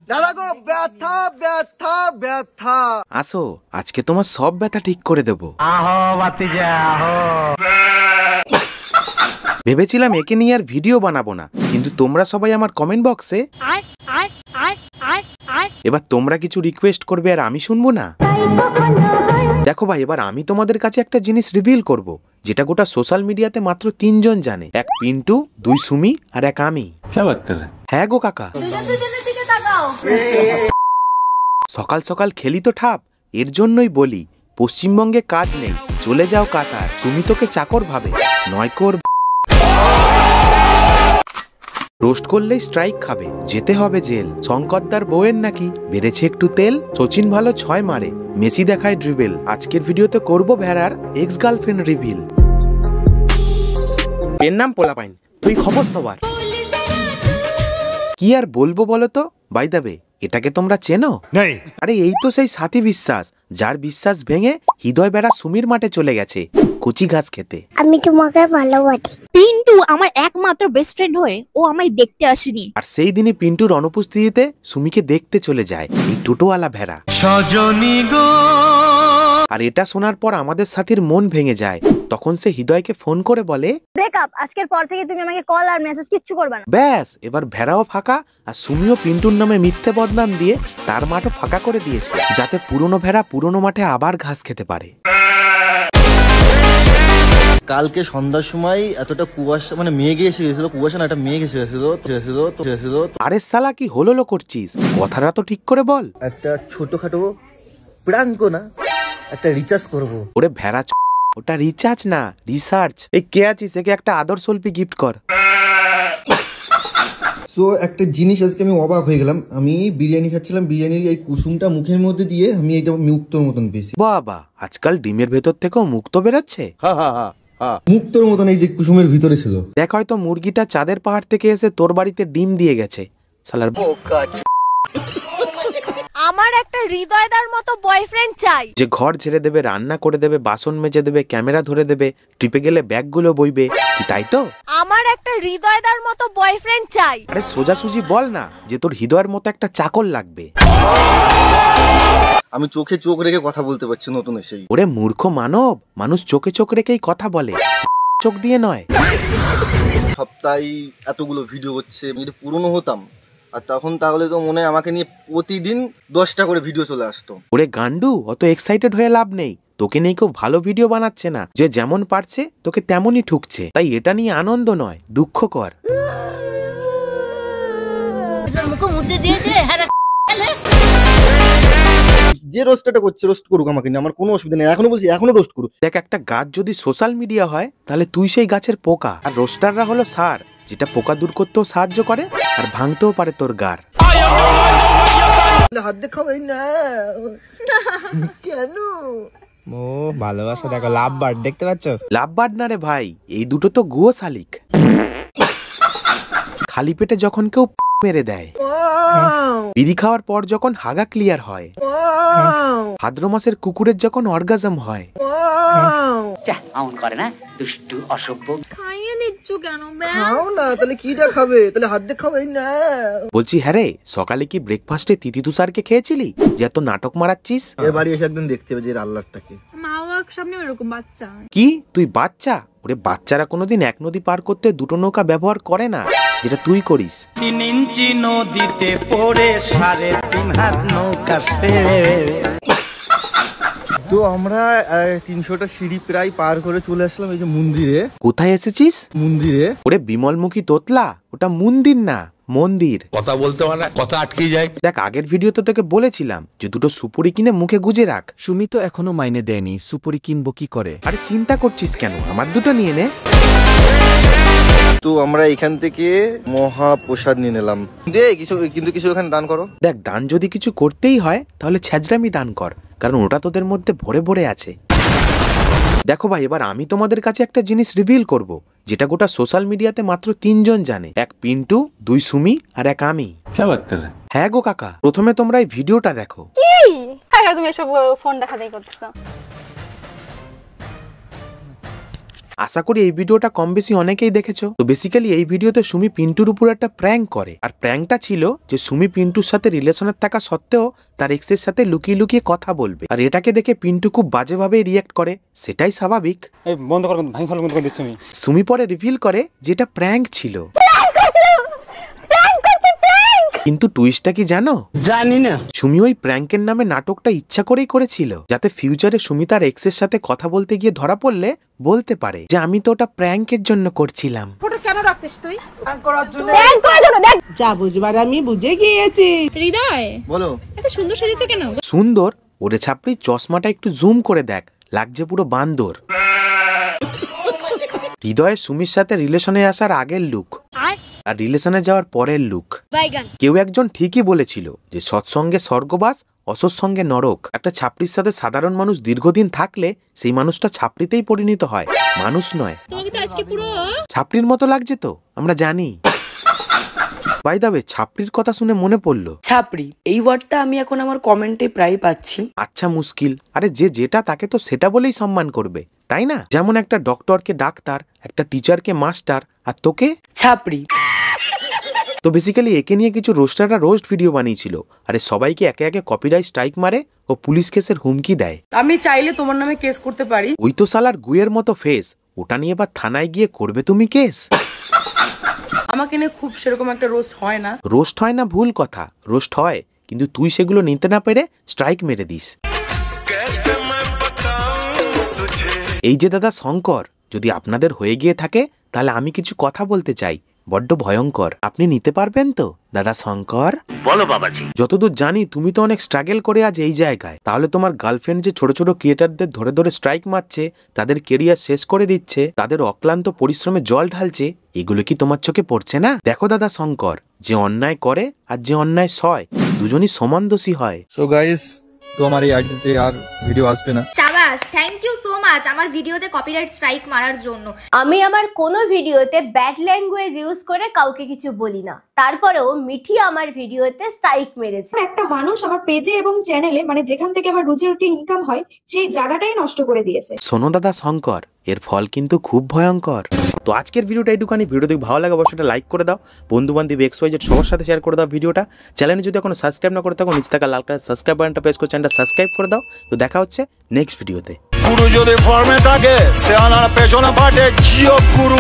দাদা গো ব্যথা ব্যথা ব্যথা। আসো, আজকে তোমার সব ব্যথা ঠিক করে দেবো। ভেবেছিলাম একে নিয়ে আর ভিডিও বানাবো না, কিন্তু তোমরা সবাই আমার কমেন্ট বক্সে এবার তোমরা কিছু রিকোয়েস্ট করবে আর আমি শুনবো না। দেখো ভাই, এবার আমি তোমাদের কাছে একটা জিনিস রিভিল করব, যেটা গোটা সোশ্যাল মিডিয়াতে মাত্র 3 জন জানে। এক পিন্টু, 2 সুমি আর এক আমি। হ্যাঁ গো কাকা, সকাল সকাল খেলি তো ঠাপ, এর জন্যই বলি পশ্চিমবঙ্গে কাজ নেই, চলে যাও কাতার। সুমি তোকে চাকর ভাবে, নয় কর রোস্ট করলেই স্ট্রাইক খাবে, যেতে হবে জেল। শঙ্করদার বউয়ের নাকি বেড়েছে একটু তেল। সচিন ভালো 6 মারে, মেসি দেখায় ড্রিবেল। আজকের ভিডিওতে করব ভেড়ার এক্স গার্লফ্রেন্ড রিভিল। এর নাম পোলাপাইন, তুই খবর সবার। কি আর বলবো বলো তো? বাই দ্য ওয়ে, এটাকে তোমরা চেনো? আরে এই তো সেই সাথী বিশ্বাস, যার বিশ্বাস ভেঙে হৃদয় বেড়া সুমির মাঠে চলে গেছে কচি ঘাস খেতে। আমি তোমাকে ভালোবাসি। পিন্টু আমার একমাত্র বেস্ট ফ্রেন্ড হয়ে ও আমায় দেখতে আসেনি, আর সেই দিনই পিন্টুর অনুপস্থিতিতে সুমিকে দেখতে চলে যায় এই টোটোওয়ালা ভেড়া। সজনী গো। আর এটা শোনার পর আমাদের সাথীর মন ভেঙে যায়। তখন সে হৃদয়কে ফোন করে বলে, ব্রেকআপ, আজকের পর থেকে তুমি আমাকে কল আর মেসেজ কিচ্ছু করবে না। ব্যাস, এবার ভেড়াও ফাঁকা, আর সুমিও পিন্টুর নামে মিথ্যে বদনাম দিয়ে তার মাঠও ফাঁকা করে দিয়েছে, যাতে পুরনো ভেড়া পুরনো মাঠে আবার ঘাস খেতে পারে। কালকে সন্ধ্যার সময় এতটা কুয়াশা, মানে মেঘ এসে গেছিল, কুয়াশা না, একটা মেঘ এসে গেছিল। আরে শালা কি হলো করছিস, কথাটা তো ঠিক করে বল। একটা ছোটখাটো প্রাঙ্ক না, একটা রিচার্জ করবো। ওরে ভেড়া, ওটা রিচার্জ না, রিসার্চ। এই কে আছিস, একে একটা আদর সল্পি গিফট কর। সো একটা জিনিস আজকে আমি অবাক হয়ে গেলাম। আমি বিরিয়ানি খাচ্ছিলাম, বিরিয়ানির এই কুসুমটা মুখের মধ্যে দিয়ে আমি এটা মুক্তর মতন পেয়েছি। বাবা, আজকাল ডিমের ভেতর থেকেও মুক্ত বেরোচ্ছে। মুক্তর মতন এই যে কুসুমের ভিতরে ছিল। দেখ, হয়তো মুরগিটা চাঁদের পাহাড় থেকে এসে তোর বাড়িতে ডিম দিয়ে গেছে শালার। আমার একটা হৃদয়দার মতো বয়ফ্রেন্ড চাই, যে ঘর ছেড়ে দেবে, রান্না করে দেবে, বাসন মেজে দেবে, ক্যামেরা ধরে দেবে, ট্রিপে গেলে ব্যাগগুলো বইবে, কি তাই তো? আমার একটা হৃদয়দার মতো বয়ফ্রেন্ড চাই। আরে সোজাসুজি বল না যে তোর হৃদয়ের মতো একটা চাকর লাগবে। আমি চোখে চোখ রেখে কথা বলতে পারছি নতুন এসেই। ওরে মূর্খ মানব, মানুষ চোখে চোখ রেখেই কথা বলে, চোখ দিয়ে নয়। সপ্তাহে এতগুলো ভিডিও হচ্ছে, যদি পুরনো হতাম আর তখন তাহলে তো মনে হয় আমাকে নিয়ে প্রতিদিন 10টা করে ভিডিও চলে আসতো। ওরে গান্ডু, অত এক্সাইটেড হয়ে লাভ নেই, তোকে নিয়ে কেউ ভালো ভিডিও বানাচ্ছে না। যে যেমন পারছে তোকে তেমনই ঠুকছে, তাই এটা নিয়ে আনন্দ নয়, দুঃখ কর। যে রোস্টটা করছে রোস্ট করুক, আমাকে নিয়ে আমার কোনো অসুবিধা নেই। এখনো বলছি, এখনো রোস্ট করুক। দেখ, একটা গাছ যদি সোশ্যাল মিডিয়া হয় তাহলে তুই সেই গাছের পোকা, আর রোস্টাররা হলো সার, যেটা পোকা দূর করতেও সাহায্য করে আর ভাঙতেও পারে তোর গার। হাত দেখাবে না কেন? ও ভালোবাসা দেখো, লাভ বার্ড দেখতে পাচ্ছ? লাভ বার্ড না রে ভাই, এই দুটো তো গুয়ো শালিক। খালি পেটে যখন কেউ মেরে দেয়, বিড়ি খাওয়ার পর যখন হাগা ক্লিয়ার হয়, ভাদ্র মাসের কুকুরের যখন অর্গাজম হয়। খাইয়ে দিচ্ছ কেন? খাও না, তাহলে কি দেখাবে? তাহলে হাত দেখাবে না। বলছি, হ্যাঁ রে, সকালে কি ব্রেকফাস্টে তিথি তুষারকে খেয়েছিলি যে এত নাটক মারাচ্ছিস? এর বাড়ি এসে একদিন দেখতে হবে যে আল্লাহটাকে। মা বাবার সামনে এরকম বাচ্চা। কি তুই বাচ্চা? ওরে বাচ্চারা কোনোদিন এক নদী পার করতে দুটো নৌকা ব্যবহার করে না, যেটা তুই করিস। 3 ইঞ্চি নদীতে পড়ে 3.5 হাত নৌকা শেষ। তো আমরা 300টা সিঁড়ি প্রায় পার করে চলে আসলাম এই যে মন্দিরে। কোথায় এসেছিস? মন্দিরে। ওরে বিমলমুখী তোতলা, ওটা মন্দির না, মন্দির। কথা বলতে মানে কথা আটকে যায়। দেখ, আগের ভিডিওতে তোকে বলেছিলাম যে দুটো সুপুরি কিনে মুখে গুজে রাখ। সুমি তো এখনো মাইনে দেয়নি, সুপুরি কিনবো কি করে? আরে চিন্তা করছিস কেন, আমার দুটো নিয়ে নে। তো আমরা এখান থেকে মহাপ্রসাদ নিয়ে নিলাম। কিন্তু কিছু এখানে দান করো। দেখ, দান যদি কিছু করতেই হয় তাহলে ছ্যাজরামি দান কর, কারণ ওটা তোদের মধ্যে ভরে ভরে আছে। দেখো ভাই, এবার আমি তোমাদের কাছে একটা জিনিস রিভিল করব, যেটা গোটা সোশ্যাল মিডিয়াতে মাত্র 3 জন জানে। এক পিন্টু, 2 সুমি আর এক আমি। হ্যাঁ গো কাকা, প্রথমে তোমরা এই ভিডিওটা দেখো। কাকা তুমি এসব ফোন দেখাতেই করতেছো। আশা করি এই ভিডিওটা কম বেশি অনেকেই দেখেছো। তো বেসিক্যালি এই ভিডিওতে সুমি পিন্টুর উপর একটা প্র্যাঙ্ক করে, আর প্র্যাঙ্কটা ছিল যে সুমি পিন্টুর সাথে রিলেশনের থাকা সত্ত্বেও তার এক্সের সাথে লুকিয়ে লুকিয়ে কথা বলবে, আর এটাকে দেখে পিন্টু খুব বাজেভাবে রিয়াক্ট করে, সেটাই স্বাভাবিক। সুমি পরে রিভিল করে যেটা প্র্যাঙ্ক ছিল, কিন্তু টুইস্টটা কি জানো? জানি না। সুমি ওই প্র্যাঙ্কের নামে নাটকটা ইচ্ছা করেই করেছিল, যাতে ফিউচারে সুমি তার এক্সের সাথে কথা বলতে গিয়ে ধরা পড়লে বলতে পারে যে আমি তো ওটা প্র্যাঙ্কের জন্য করছিলাম। ফটো কেন রাখছিস তুই? প্র্যাঙ্ক করার জন্য। প্র্যাঙ্ক করার জন্য দেখ। যা বুঝবার আমি বুঝে গিয়েছি। হৃদয় বলো। এত সুন্দর সেজেছে কেন? সুন্দর? ওরে ছাপড়ি, চশমাটা একটু জুম করে দেখ, লাগছে পুরো বান্দর। হৃদয় সুমির সাথে রিলেশনে আসার আগের লুক আর রিলেশনে যাওয়ার পরের লুক। কেউ একজন ঠিকই বলেছিল যে সৎসঙ্গে স্বর্গবাস, অসৎসঙ্গে নরক। একটা ছাপড়ির সাথে সাধারণ মানুষ দীর্ঘদিন থাকলে সেই মানুষটা ছাপড়িতেই পরিণত হয়, মানুষ নয়। ছাপড়ির মতো লাগছে তো, আমরা জানি। বাই দ্য ওয়ে, ছাপড়ির কথা শুনে মনে পড়লো, ছাপড়ি এই ওয়ার্ডটা আমি এখন আমার কমেন্টে প্রায় পাচ্ছি। আচ্ছা মুশকিল, আরে যে যেটা তাকে তো সেটা বলেই সম্মান করবে, তাই না? যেমন একটা ডক্টরকে ডাক্তার, একটা টিচারকে মাস্টার, আর তোকে ছাপড়ি। তো বেসিক্যালি একে নিয়ে কিছু রোস্টাররা রোস্ট ভিডিও বানিয়েছিল, আরে সবাইকে একে একে কপিরাইট স্ট্রাইক মারে ও পুলিশ কেসের হুমকি দেয়। আমি চাইলে তোমার নামে কেস করতে পারি। ওই তো শালার গুয়ের মতো ফেস, ওটা নিয়ে এবার থানায় গিয়ে করবে তুমি কেস? আমাকে নিয়ে খুব সেরকম একটা রোস্ট হয় না। রোস্ট হয় না ভুল কথা, রোস্ট হয়, কিন্তু তুই সেগুলো নিতে না পেরে স্ট্রাইক মেরে দিস। এই যে দাদা শঙ্কর, যদি আপনাদের হয়ে গিয়ে থাকে তাহলে আমি কিছু কথা বলতে চাই, বড্ড ভয়ঙ্কর। আপনি নিতে পারবেন তো দাদা শঙ্কর? বলো বাবাজি। যতদূর জানি তুমি তো অনেক স্ট্রাগল করে আজ এই জায়গায়, তাহলে তোমার গার্লফ্রেন্ড যে ছোট ছোট ক্রিয়েটারদের ধরে ধরে স্ট্রাইক মারছে, তাদের কেরিয়ার শেষ করে দিচ্ছে, তাদের অক্লান্ত পরিশ্রমে জল ঢালছে, এগুলো কি তোমার চোখে পড়ছে না? দেখো দাদা শঙ্কর, যে অন্যায় করে আর যে অন্যায় সয়, দুজনই সমান দোষী হয়। সো গাইস, তো আমার এই আইডিতে আর ভিডিও আসবে না। শাবাশ, থ্যাংক ইউ সো মাচ আমার ভিডিওতে কপিরাইট স্ট্রাইক মারার জন্য। আমি আমার কোনো ভিডিওতে ব্যাড ল্যাঙ্গুয়েজ ইউজ করে কাউকে কিছু বলি না, তারপরেও মিঠি আমার ভিডিওতে স্ট্রাইক মেরেছে। একটা মানুষ আমার পেজে এবং চ্যানেলে, মানে যেখান থেকে আমার রুজি রুটি ইনকাম হয়, সেই জায়গাটাই নষ্ট করে দিয়েছে। শোনো দাদা শঙ্কর, এর ফল কিন্তু খুব ভয়ঙ্কর। তো আজকের ভিডিওটা এইটুখানি। ভিডিও দেখে ভালো লাগে অবশ্যই লাইক করে দাও, বন্ধু বান্ধব XYZ সবার সাথে শেয়ার করে দাও ভিডিওটা। চ্যানেলে যদি এখনো সাবস্ক্রাইব না করে থাকো, নিচে থাকা লাল কালার সাবস্ক্রাইব বাটনটা প্রেস করে চ্যানেলটা সাবস্ক্রাইব করে দাও। তো দেখা হচ্ছে নেক্সট ভিডিওতে। গুরু যদি ফর্মে থাকে সে আনার পেছনে পাঠে জিও গুরু।